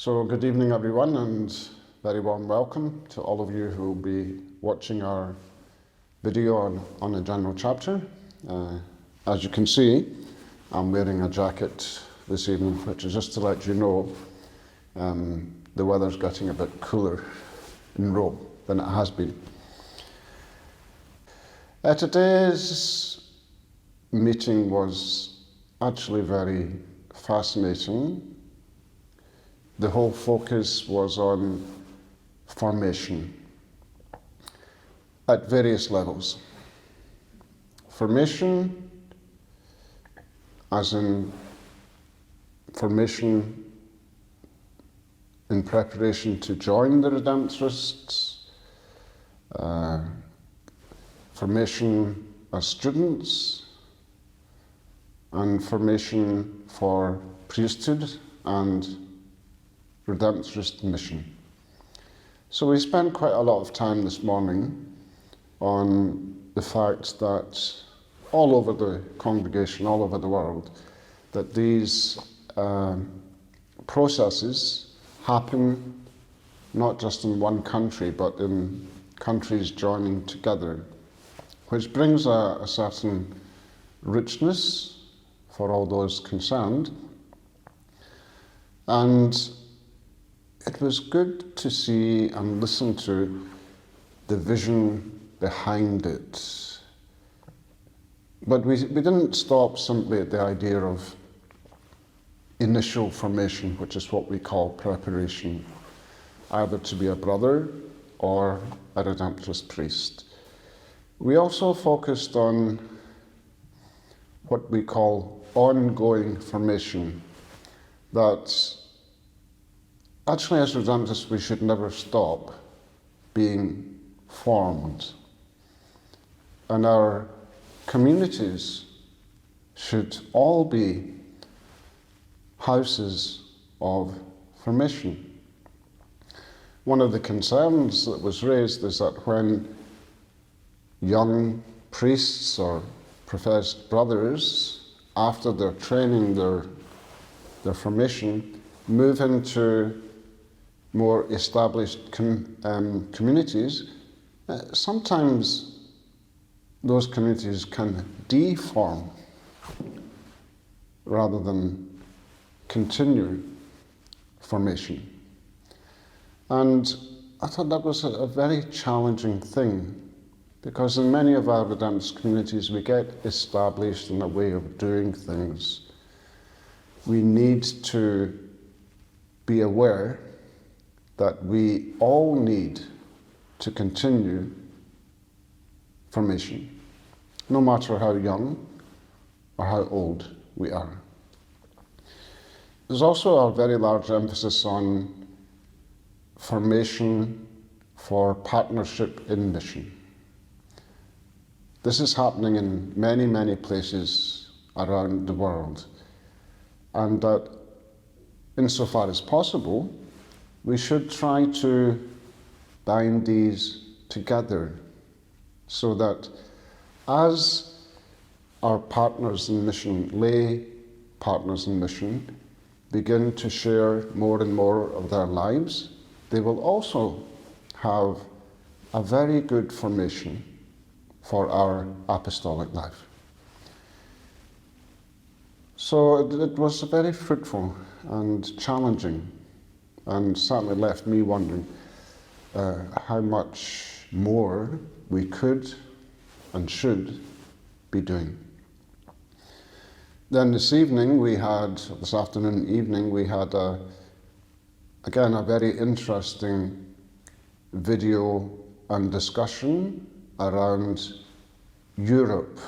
So good evening everyone, and very warm welcome to all of you who will be watching our video on a general chapter. As you can see, I'm wearing a jacket this evening, which is just to let you know the weather's getting a bit cooler in Rome than it has been. Today's meeting was actually very fascinating. The whole focus was on formation at various levels. Formation, as in formation in preparation to join the Redemptorists, formation as students, and formation for priesthood and Redemptorist mission. So we spent quite a lot of time this morning on the fact that all over the congregation, all over the world, that these processes happen not just in one country, but in countries joining together, which brings a certain richness for all those concerned. And it was good to see and listen to the vision behind it. But we didn't stop simply at the idea of initial formation, which is what we call preparation, either to be a brother or a Redemptorist priest. We also focused on what we call ongoing formation, that actually, as Redemptorists, we should never stop being formed. And our communities should all be houses of formation. One of the concerns that was raised is that when young priests or professed brothers, after their training, their formation, move into more established communities, sometimes those communities can deform rather than continue formation. And I thought that was a very challenging thing, because in many of our Redemptorist communities we get established in a way of doing things. We need to be aware that we all need to continue formation, no matter how young or how old we are. There's also a very large emphasis on formation for partnership in mission. This is happening in many, many places around the world, and that insofar as possible, we should try to bind these together so that as our partners in mission, lay partners in mission, begin to share more and more of their lives, they will also have a very good formation for our apostolic life. So it was very fruitful and challenging, and certainly left me wondering how much more we could and should be doing. Then this afternoon, we had again a very interesting video and discussion around Europe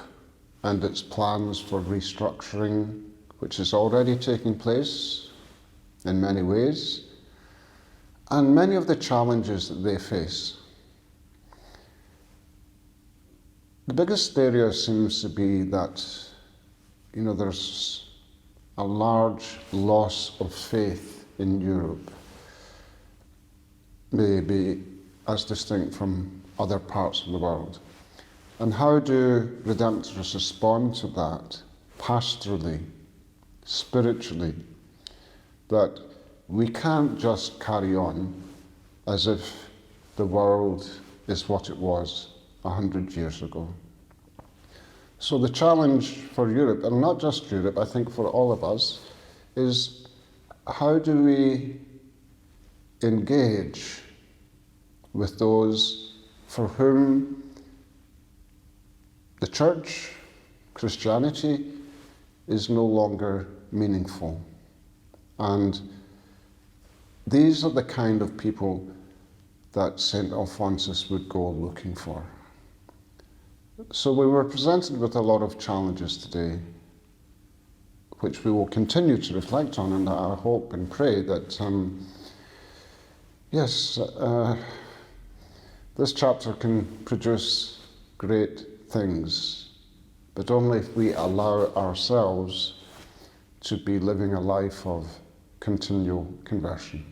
and its plans for restructuring, which is already taking place in many ways, and many of the challenges that they face. The biggest area seems to be that, there's a large loss of faith in Europe, maybe as distinct from other parts of the world. And how do Redemptorists respond to that pastorally, spiritually, that we can't just carry on as if the world is what it was 100 years ago. So the challenge for Europe, and not just Europe, I think for all of us, is how do we engage with those for whom the church, Christianity, is no longer meaningful. And these are the kind of people that St. Alphonsus would go looking for. So we were presented with a lot of challenges today, which we will continue to reflect on, and I hope and pray that, this chapter can produce great things, but only if we allow ourselves to be living a life of continual conversion.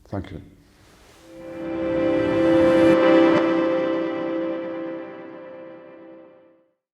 Thank you.